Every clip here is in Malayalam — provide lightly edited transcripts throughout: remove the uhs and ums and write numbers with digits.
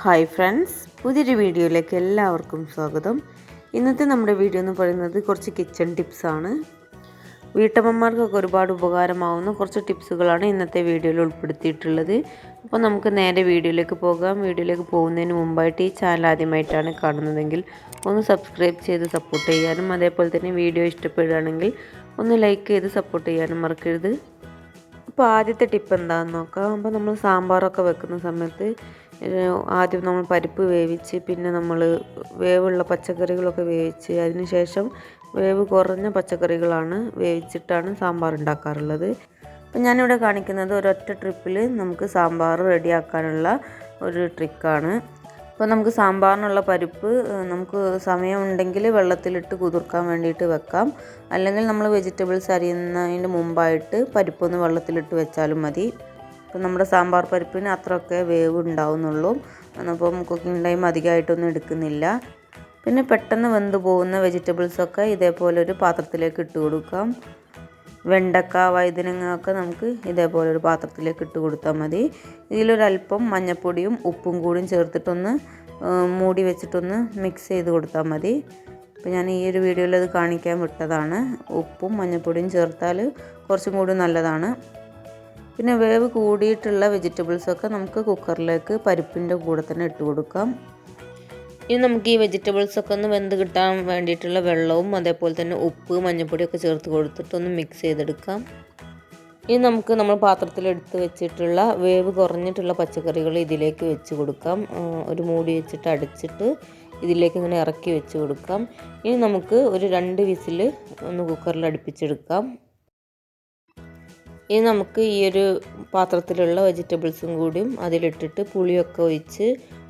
ഹായ് ഫ്രണ്ട്സ്, പുതിയൊരു വീഡിയോയിലേക്ക് എല്ലാവർക്കും സ്വാഗതം. ഇന്നത്തെ നമ്മുടെ വീഡിയോ എന്ന് പറയുന്നത് കുറച്ച് കിച്ചൺ ടിപ്സാണ്. വീട്ടമ്മമാർക്കൊക്കെ ഒരുപാട് ഉപകാരമാവുന്ന കുറച്ച് ടിപ്സുകളാണ് ഇന്നത്തെ വീഡിയോയിൽ ഉൾപ്പെടുത്തിയിട്ടുള്ളത്. അപ്പോൾ നമുക്ക് നേരെ വീഡിയോയിലേക്ക് പോകാം. വീഡിയോയിലേക്ക് പോകുന്നതിന് മുമ്പായിട്ട് ഈ ചാനൽ ആദ്യമായിട്ടാണ് കാണുന്നതെങ്കിൽ ഒന്ന് സബ്സ്ക്രൈബ് ചെയ്ത് സപ്പോർട്ട് ചെയ്യാനും, അതേപോലെ തന്നെ വീഡിയോ ഇഷ്ടപ്പെടുകയാണെങ്കിൽ ഒന്ന് ലൈക്ക് ചെയ്ത് സപ്പോർട്ട് ചെയ്യാനും മറക്കരുത്. അപ്പോൾ ആദ്യത്തെ ടിപ്പ് എന്താണെന്ന് നോക്കാം. അപ്പോൾ നമ്മൾ സാമ്പാറൊക്കെ വെക്കുന്ന സമയത്ത് ആദ്യം നമ്മൾ പരിപ്പ് വേവിച്ച്, പിന്നെ നമ്മൾ വേവുള്ള പച്ചക്കറികളൊക്കെ വേവിച്ച്, അതിന് ശേഷം വേവ് കുറഞ്ഞ പച്ചക്കറികളാണ് വേവിച്ചിട്ടാണ് സാമ്പാർ ഉണ്ടാക്കാറുള്ളത്. അപ്പോൾ ഞാനിവിടെ കാണിക്കുന്നത് ഒരൊറ്റ ട്രിപ്പിൽ നമുക്ക് സാമ്പാർ റെഡിയാക്കാനുള്ള ഒരു ട്രിക്കാണ്. അപ്പോൾ നമുക്ക് സാമ്പാറിനുള്ള പരിപ്പ് നമുക്ക് സമയമുണ്ടെങ്കിൽ വെള്ളത്തിലിട്ട് കുതിർക്കാൻ വേണ്ടിയിട്ട് വെക്കാം. അല്ലെങ്കിൽ നമ്മൾ വെജിറ്റബിൾസ് അരിയുന്നതിന് മുമ്പായിട്ട് പരിപ്പൊന്ന് വെള്ളത്തിലിട്ട് വെച്ചാലും മതി. അപ്പോൾ നമ്മുടെ സാമ്പാർ പരിപ്പിന് അത്രയൊക്കെ വേവ് ഉണ്ടാവുന്നുള്ളൂ. അപ്പം കുക്കിംഗ് ടൈം അധികമായിട്ടൊന്നും എടുക്കുന്നില്ല. പിന്നെ പെട്ടെന്ന് വെന്ത് പോകുന്ന വെജിറ്റബിൾസൊക്കെ ഇതേപോലെ ഒരു പാത്രത്തിലേക്ക് ഇട്ട് കൊടുക്കാം. വെണ്ടക്ക, വഴുതനങ്ങ ഒക്കെ നമുക്ക് ഇതേപോലെ ഒരു പാത്രത്തിലേക്ക് ഇട്ട് കൊടുത്താൽ മതി. ഇതിലൊരല്പം മഞ്ഞൾപ്പൊടിയും ഉപ്പും കൂടിയും ചേർത്തിട്ടൊന്ന് മൂടി വെച്ചിട്ടൊന്ന് മിക്സ് ചെയ്ത് കൊടുത്താൽ മതി. അപ്പോൾ ഞാൻ ഈ ഒരു വീഡിയോയിൽ അത് കാണിക്കാൻ വിട്ടതാണ്. ഉപ്പും മഞ്ഞൾപ്പൊടിയും ചേർത്താൽ കുറച്ചും കൂടി നല്ലതാണ്. പിന്നെ വേവ് കൂടിയിട്ടുള്ള വെജിറ്റബിൾസൊക്കെ നമുക്ക് കുക്കറിലേക്ക് പരിപ്പിൻ്റെ കൂടെ തന്നെ ഇട്ട് കൊടുക്കാം. ഇനി നമുക്ക് ഈ വെജിറ്റബിൾസൊക്കെ ഒന്ന് വെന്ത് കിട്ടാൻ വേണ്ടിയിട്ടുള്ള വെള്ളവും അതേപോലെ തന്നെ ഉപ്പ്, മഞ്ഞൾപ്പൊടിയൊക്കെ ചേർത്ത് കൊടുത്തിട്ടൊന്ന് മിക്സ് ചെയ്തെടുക്കാം. ഇനി നമുക്ക് നമ്മൾ പാത്രത്തിൽ എടുത്ത് വെച്ചിട്ടുള്ള വേവ് കുറഞ്ഞിട്ടുള്ള പച്ചക്കറികൾ ഇതിലേക്ക് വെച്ച് കൊടുക്കാം. ഒരു മൂടി വെച്ചിട്ട് അടച്ചിട്ട് ഇതിലേക്ക് ഇങ്ങനെ ഇറക്കി വെച്ച് കൊടുക്കാം. ഇനി നമുക്ക് ഒരു 2 വിസിൽ ഒന്ന് കുക്കറിൽ അടുപ്പിച്ചെടുക്കാം. ഇനി നമുക്ക് ഈ ഒരു പാത്രത്തിലുള്ള വെജിറ്റബിൾസും കൂടിയും അതിലിട്ടിട്ട് പുളിയൊക്കെ ഒഴിച്ച്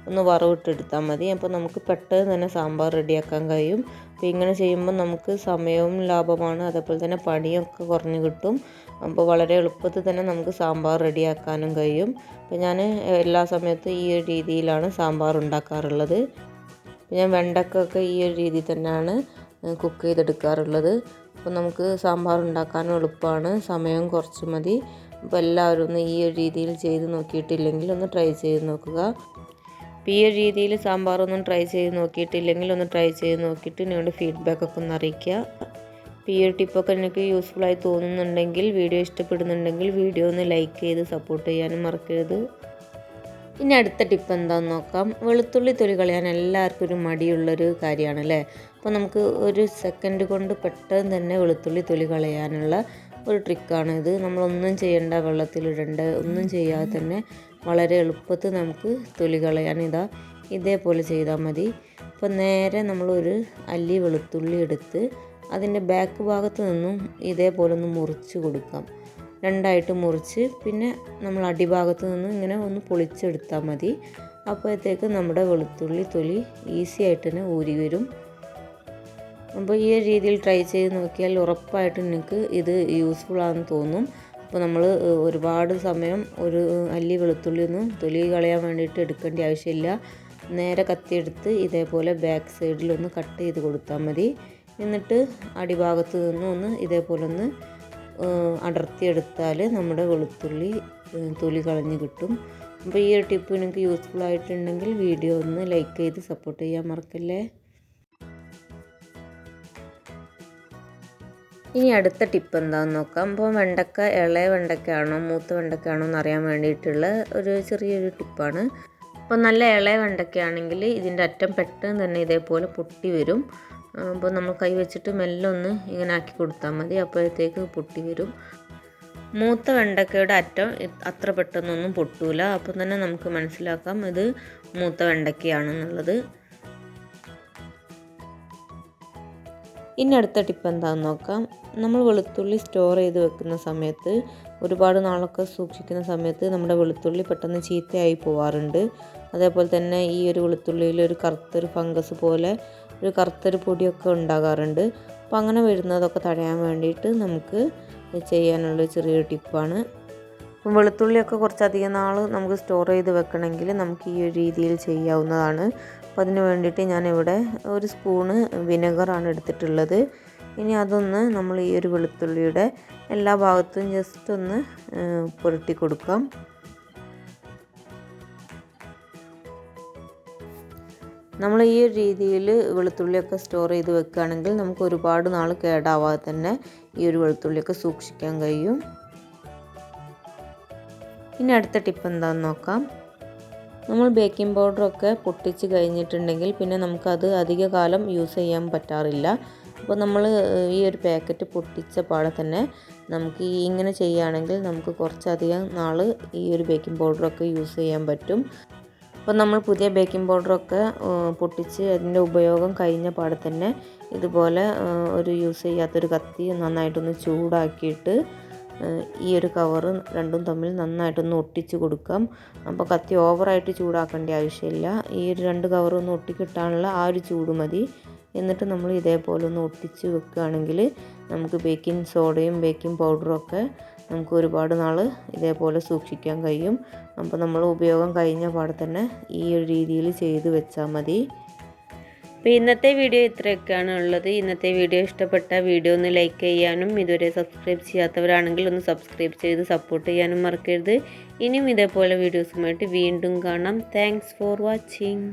ഒന്ന് വറവിട്ടെടുത്താൽ മതി. അപ്പോൾ നമുക്ക് പെട്ടെന്ന് തന്നെ സാമ്പാർ റെഡിയാക്കാൻ കഴിയും. അപ്പോൾ ഇങ്ങനെ ചെയ്യുമ്പോൾ നമുക്ക് സമയവും ലാഭമാണ്, അതേപോലെ തന്നെ പണിയൊക്കെ കുറഞ്ഞ് കിട്ടും. അപ്പോൾ വളരെ എളുപ്പത്തിൽ തന്നെ നമുക്ക് സാമ്പാർ റെഡിയാക്കാനും കഴിയും. അപ്പോൾ ഞാൻ എല്ലാ സമയത്തും ഈ ഒരു രീതിയിലാണ് സാമ്പാർ ഉണ്ടാക്കാറുള്ളത്. ഞാൻ വെണ്ടക്കൊക്കെ ഈ ഒരു രീതിയിൽ തന്നെയാണ് കുക്ക് ചെയ്തെടുക്കാറുള്ളത്. അപ്പോൾ നമുക്ക് സാമ്പാർ ഉണ്ടാക്കാനും എളുപ്പമാണ്, സമയം കുറച്ച് മതി. അപ്പോൾ എല്ലാവരും ഒന്ന് ഈ ഒരു രീതിയിൽ ചെയ്ത് നോക്കിയിട്ടില്ലെങ്കിൽ ഒന്ന് ട്രൈ ചെയ്ത് നോക്കുക. അപ്പോൾ ഈ ഒരു രീതിയിൽ സാമ്പാറൊന്നും ട്രൈ ചെയ്ത് നോക്കിയിട്ടില്ലെങ്കിൽ ഒന്ന് ട്രൈ ചെയ്ത് നോക്കിയിട്ട് നിങ്ങളുടെ ഫീഡ്ബാക്കൊക്കെ ഒന്ന് അറിയിക്കുക. അപ്പോൾ ഈ ഒരു ടിപ്പൊക്കെ എനിക്ക് യൂസ്ഫുള്ളായി തോന്നുന്നുണ്ടെങ്കിൽ, വീഡിയോ ഇഷ്ടപ്പെടുന്നുണ്ടെങ്കിൽ വീഡിയോ ഒന്ന് ലൈക്ക് ചെയ്ത് സപ്പോർട്ട് ചെയ്യാനും മറക്കരുത്. ഇനി അടുത്ത ടിപ്പ് എന്താണെന്ന് നോക്കാം. വെളുത്തുള്ളി തൊലി കളയാൻ എല്ലാവർക്കും ഒരു മടിയുള്ളൊരു കാര്യമാണല്ലേ. അപ്പോൾ നമുക്ക് ഒരു സെക്കൻഡ് കൊണ്ട് പെട്ടെന്ന് തന്നെ വെളുത്തുള്ളി തൊലി കളയാനുള്ള ഒരു ട്രിക്കാണ് ഇത്. നമ്മളൊന്നും ചെയ്യേണ്ട, വെള്ളത്തിലിടേണ്ട, ഒന്നും ചെയ്യാതെ തന്നെ വളരെ എളുപ്പത്തിൽ നമുക്ക് തൊലി കളയാൻ ഇതേപോലെ ചെയ്താൽ മതി. അപ്പോൾ നേരെ നമ്മളൊരു അല്ലി വെളുത്തുള്ളി എടുത്ത് അതിൻ്റെ ബാക്ക് ഭാഗത്ത് നിന്നും ഇതേപോലെ ഒന്ന് മുറിച്ച് കൊടുക്കാം. 2ആയിട്ട് മുറിച്ച് പിന്നെ നമ്മൾ അടിഭാഗത്ത് നിന്ന് ഇങ്ങനെ ഒന്ന് പൊളിച്ചെടുത്താൽ മതി. അപ്പോഴത്തേക്ക് നമ്മുടെ വെളുത്തുള്ളി തൊലി ഈസി ആയിട്ട് തന്നെ ഊരി വരും. അപ്പോൾ ഈ ഒരു രീതിയിൽ ട്രൈ ചെയ്ത് നോക്കിയാൽ ഉറപ്പായിട്ടും നിങ്ങൾക്ക് ഇത് യൂസ്ഫുൾ ആണെന്ന് തോന്നും. അപ്പോൾ നമ്മൾ ഒരുപാട് സമയം ഒരു അല്ലി വെളുത്തുള്ളി ഒന്നും തൊലി കളയാൻ വേണ്ടിയിട്ട് എടുക്കേണ്ട ആവശ്യമില്ല. നേരെ കത്തിയെടുത്ത് ഇതേപോലെ ബാക്ക് സൈഡിലൊന്ന് കട്ട് ചെയ്ത് കൊടുത്താൽ മതി. എന്നിട്ട് അടിഭാഗത്ത് നിന്നും ഒന്ന് ഇതേപോലെ ഒന്ന് അടർത്തിയെടുത്താൽ നമ്മുടെ വെളുത്തുള്ളി തൊലി കളഞ്ഞ് കിട്ടും. അപ്പോൾ ഈ ഒരു ടിപ്പ് നിങ്ങൾക്ക് യൂസ്ഫുൾ ആയിട്ടുണ്ടെങ്കിൽ വീഡിയോ ഒന്ന് ലൈക്ക് ചെയ്ത് സപ്പോർട്ട് ചെയ്യാൻ മറക്കല്ലേ. ഇനി അടുത്ത ടിപ്പ് എന്താണെന്ന് നോക്കാം. അപ്പോൾ വെണ്ടക്ക ഇളയ വെണ്ടക്കയാണോ മൂത്ത വെണ്ടക്കയാണോ എന്ന് അറിയാൻ വേണ്ടിയിട്ടുള്ള ഒരു ചെറിയൊരു ടിപ്പാണ്. അപ്പോൾ നല്ല ഇളയ വെണ്ടക്കയാണെങ്കിൽ ഇതിൻ്റെ അറ്റം പെട്ടെന്ന് തന്നെ ഇതേപോലെ പൊട്ടി വരും. അപ്പോൾ നമ്മൾ കൈ വെച്ചിട്ട് മെല്ലെ ഒന്ന് ഇങ്ങനെ ആക്കി കൊടുത്താൽ മതി, അപ്പോഴത്തേക്ക് പൊട്ടി വരും. മൂത്ത വെണ്ടക്കയുടെ അറ്റം അത്ര പെട്ടെന്നൊന്നും പൊട്ടൂല. അപ്പം തന്നെ നമുക്ക് മനസ്സിലാക്കാം ഇത് മൂത്ത വെണ്ടക്കയാണെന്നുള്ളത്. ഇനി അടുത്ത ടിപ്പ് എന്താണെന്ന് നോക്കാം. നമ്മൾ വെളുത്തുള്ളി സ്റ്റോർ ചെയ്ത് വെക്കുന്ന സമയത്ത്, ഒരുപാട് നാളൊക്കെ സൂക്ഷിക്കുന്ന സമയത്ത് നമ്മുടെ വെളുത്തുള്ളി പെട്ടെന്ന് ചീത്തയായി പോവാറുണ്ട്. അതേപോലെ തന്നെ ഈ ഒരു വെളുത്തുള്ളിയിൽ ഒരു കറുത്തൊരു ഫംഗസ് പോലെ ഒരു കറുത്തൊരു പൊടിയൊക്കെ ഉണ്ടാകാറുണ്ട്. അപ്പോൾ അങ്ങനെ വരുന്നതൊക്കെ തടയാൻ വേണ്ടിയിട്ട് നമുക്ക് ചെയ്യാനുള്ള ചെറിയൊരു ടിപ്പാണ്. അപ്പം വെളുത്തുള്ളിയൊക്കെ കുറച്ചധികം നാൾ നമുക്ക് സ്റ്റോർ ചെയ്ത് വെക്കണമെങ്കിൽ നമുക്ക് ഈ ഒരു രീതിയിൽ ചെയ്യാവുന്നതാണ്. അപ്പോൾ അതിന് വേണ്ടിയിട്ട് ഞാനിവിടെ ഒരു സ്പൂണ് വിനെഗറാണ് എടുത്തിട്ടുള്ളത്. ഇനി അതൊന്ന് നമ്മൾ ഈ ഒരു വെളുത്തുള്ളിയുടെ എല്ലാ ഭാഗത്തും ജസ്റ്റ് ഒന്ന് പുരട്ടി കൊടുക്കാം. നമ്മൾ ഈ ഒരു രീതിയിൽ വെളുത്തുള്ളിയൊക്കെ സ്റ്റോർ ചെയ്ത് വെക്കുകയാണെങ്കിൽ നമുക്ക് ഒരുപാട് നാൾ കേടാവാതെ തന്നെ ഈ ഒരു വെളുത്തുള്ളിയൊക്കെ സൂക്ഷിക്കാൻ കഴിയും. ഇനി അടുത്ത ടിപ്പ് എന്താണെന്ന് നോക്കാം. നമ്മൾ ബേക്കിംഗ് പൗഡറൊക്കെ പൊട്ടിച്ച് കഴിഞ്ഞിട്ടുണ്ടെങ്കിൽ പിന്നെ നമുക്കത് അധിക കാലം യൂസ് ചെയ്യാൻ പറ്റാറില്ല. അപ്പോൾ നമ്മൾ ഈ ഒരു പാക്കറ്റ് പൊട്ടിച്ച പാടെ തന്നെ നമുക്ക് ഇങ്ങനെ ചെയ്യുകയാണെങ്കിൽ നമുക്ക് കുറച്ചധികം നാൾ ഈ ഒരു ബേക്കിംഗ് പൗഡറൊക്കെ യൂസ് ചെയ്യാൻ പറ്റും. അപ്പോൾ നമ്മൾ പുതിയ ബേക്കിംഗ് പൗഡറൊക്കെ പൊട്ടിച്ച് അതിൻ്റെ ഉപയോഗം കഴിഞ്ഞ പാടെ തന്നെ ഇതുപോലെ ഒരു യൂസ് ചെയ്യാത്തൊരു കത്തി നന്നായിട്ടൊന്ന് ചൂടാക്കിയിട്ട് ഈ ഒരു കവറ് രണ്ടും തമ്മിൽ നന്നായിട്ടൊന്ന് ഒട്ടിച്ച് കൊടുക്കാം. അപ്പോൾ കത്തി ഓവറായിട്ട് ചൂടാക്കേണ്ട ആവശ്യമില്ല. ഈ ഒരു രണ്ട് കവറൊന്ന് ഒട്ടിക്കിട്ടാനുള്ള ആ ഒരു ചൂട് മതി. എന്നിട്ട് നമ്മൾ ഇതേപോലെ ഒന്ന് ഒട്ടിച്ച് വെക്കുകയാണെങ്കിൽ നമുക്ക് ബേക്കിംഗ് സോഡയും ബേക്കിംഗ് പൗഡറും ഒക്കെ നമുക്ക് ഒരുപാട് നാൾ ഇതേപോലെ സൂക്ഷിക്കാൻ കഴിയും. അപ്പോൾ നമ്മൾ ഉപയോഗം കഴിഞ്ഞ പാടെ തന്നെ ഈ ഒരു രീതിയിൽ ചെയ്ത് വെച്ചാൽ മതി. അപ്പോൾ ഇന്നത്തെ വീഡിയോ ഇത്രയൊക്കെയാണ് ഉള്ളത്. ഇന്നത്തെ വീഡിയോ ഇഷ്ടപ്പെട്ട വീഡിയോ ഒന്ന് ലൈക്ക് ചെയ്യാനും ഇതുവരെ സബ്സ്ക്രൈബ് ചെയ്യാത്തവരാണെങ്കിൽ ഒന്ന് സബ്സ്ക്രൈബ് ചെയ്ത് സപ്പോർട്ട് ചെയ്യാനും മറക്കരുത്. ഇനിയും ഇതേപോലെ വീഡിയോസുമായിട്ട് വീണ്ടും കാണാം. Thanks for watching.